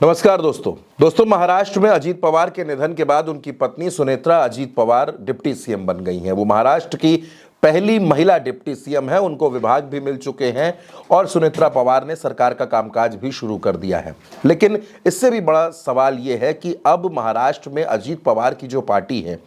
नमस्कार दोस्तों महाराष्ट्र में अजीत पवार के निधन के बाद उनकी पत्नी सुनेत्रा अजीत पवार डिप्टी सीएम बन गई हैं। वो महाराष्ट्र की पहली महिला डिप्टी सीएम है। उनको विभाग भी मिल चुके हैं और सुनेत्रा पवार ने सरकार का कामकाज भी शुरू कर दिया है। लेकिन इससे भी बड़ा सवाल ये है कि अब महाराष्ट्र में अजीत पवार की जो पार्टी है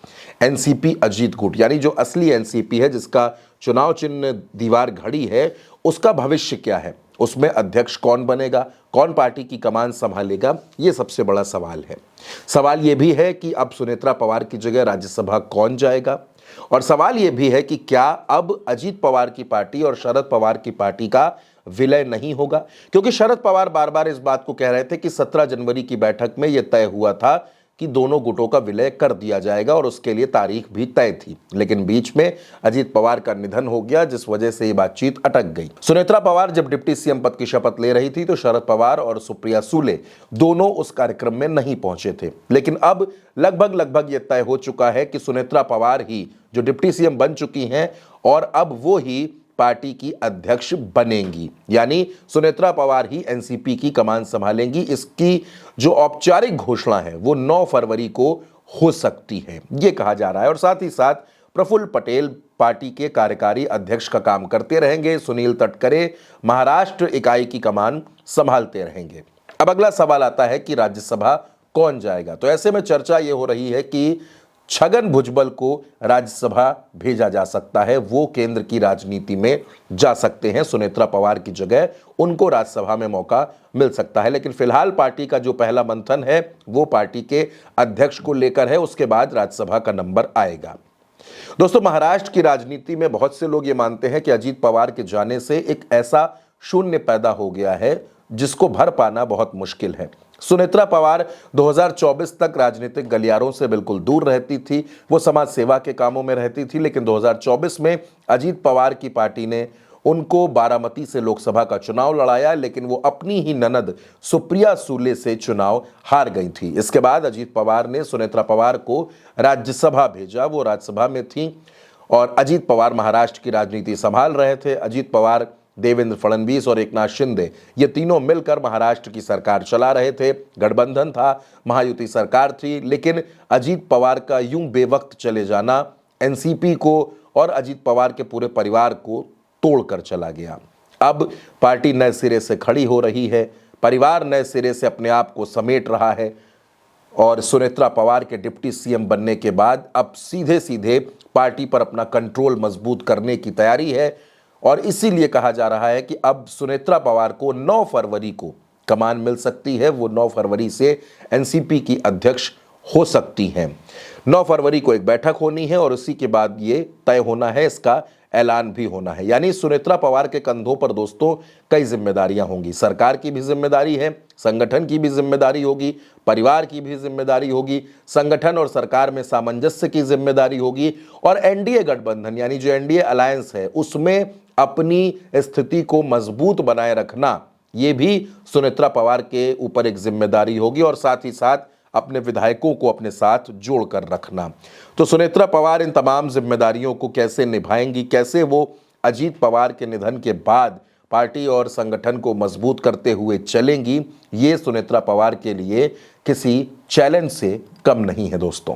एनसीपी अजीत गुट, यानी जो असली एनसीपी है जिसका चुनाव चिन्ह दीवार घड़ी है, उसका भविष्य क्या है, उसमें अध्यक्ष कौन बनेगा, कौन पार्टी की कमान संभालेगा, ये सबसे बड़ा सवाल है। सवाल ये भी है कि अब सुनेत्रा पवार की जगह राज्यसभा कौन जाएगा, और सवाल ये भी है कि क्या अब अजीत पवार की पार्टी और शरद पवार की पार्टी का विलय नहीं होगा, क्योंकि शरद पवार बार बार इस बात को कह रहे थे कि 17 जनवरी की बैठक में यह तय हुआ था कि दोनों गुटों का विलय कर दिया जाएगा और उसके लिए तारीख भी तय थी। लेकिन बीच में अजीत पवार का निधन हो गया, जिस वजह से ये बातचीत अटक गई। सुनेत्रा पवार जब डिप्टी सीएम पद की शपथ ले रही थी तो शरद पवार और सुप्रिया सुले दोनों उस कार्यक्रम में नहीं पहुंचे थे। लेकिन अब लगभग ये तय हो चुका है कि सुनेत्रा पवार ही जो डिप्टी सीएम बन चुकी हैं और अब वो ही पार्टी की अध्यक्ष बनेंगी, यानी सुनेत्रा पवार ही एनसीपी की कमान संभालेंगी। इसकी जो औपचारिक घोषणा है वो 9 फरवरी को हो सकती है, ये कहा जा रहा है। और साथ ही साथ प्रफुल्ल पटेल पार्टी के कार्यकारी अध्यक्ष का काम करते रहेंगे, सुनील तटकरे महाराष्ट्र इकाई की कमान संभालते रहेंगे। अब अगला सवाल आता है कि राज्यसभा कौन जाएगा। तो ऐसे में चर्चा ये हो रही है कि छगन भुजबल को राज्यसभा भेजा जा सकता है, वो केंद्र की राजनीति में जा सकते हैं। सुनेत्रा पवार की जगह उनको राज्यसभा में मौका मिल सकता है। लेकिन फिलहाल पार्टी का जो पहला मंथन है वो पार्टी के अध्यक्ष को लेकर है, उसके बाद राज्यसभा का नंबर आएगा। दोस्तों, महाराष्ट्र की राजनीति में बहुत से लोग ये मानते हैं कि अजीत पवार के जाने से एक ऐसा शून्य पैदा हो गया है जिसको भर पाना बहुत मुश्किल है। सुनेत्रा पवार 2024 तक राजनीतिक गलियारों से बिल्कुल दूर रहती थी, वो समाज सेवा के कामों में रहती थी। लेकिन 2024 में अजीत पवार की पार्टी ने उनको बारामती से लोकसभा का चुनाव लड़ाया, लेकिन वो अपनी ही ननद सुप्रिया सुले से चुनाव हार गई थी। इसके बाद अजीत पवार ने सुनेत्रा पवार को राज्यसभा भेजा, वो राज्यसभा में थी और अजीत पवार महाराष्ट्र की राजनीति संभाल रहे थे। अजीत पवार, देवेंद्र फडणवीस और एकनाथ शिंदे, ये तीनों मिलकर महाराष्ट्र की सरकार चला रहे थे। गठबंधन था, महायुति सरकार थी। लेकिन अजीत पवार का यूं बेवक्त चले जाना एनसीपी को और अजीत पवार के पूरे परिवार को तोड़कर चला गया। अब पार्टी नए सिरे से खड़ी हो रही है, परिवार नए सिरे से अपने आप को समेट रहा है और सुनेत्रा पवार के डिप्टी सीएम बनने के बाद अब सीधे सीधे पार्टी पर अपना कंट्रोल मजबूत करने की तैयारी है। और इसीलिए कहा जा रहा है कि अब सुनेत्रा पवार को 9 फरवरी को कमान मिल सकती है, वो 9 फरवरी से एनसीपी की अध्यक्ष हो सकती हैं। 9 फरवरी को एक बैठक होनी है और उसी के बाद ये तय होना है, इसका ऐलान भी होना है। यानी सुनेत्रा पवार के कंधों पर दोस्तों कई जिम्मेदारियां होंगी। सरकार की भी जिम्मेदारी है, संगठन की भी जिम्मेदारी होगी, परिवार की भी जिम्मेदारी होगी, संगठन और सरकार में सामंजस्य की जिम्मेदारी होगी और एनडीए गठबंधन यानी जो एनडीए अलायंस है उसमें अपनी स्थिति को मजबूत बनाए रखना, ये भी सुनेत्रा पवार के ऊपर एक जिम्मेदारी होगी और साथ ही साथ अपने विधायकों को अपने साथ जोड़कर रखना। तो सुनेत्रा पवार इन तमाम जिम्मेदारियों को कैसे निभाएंगी, कैसे वो अजीत पवार के निधन के बाद पार्टी और संगठन को मजबूत करते हुए चलेंगी, ये सुनेत्रा पवार के लिए किसी चैलेंज से कम नहीं है दोस्तों।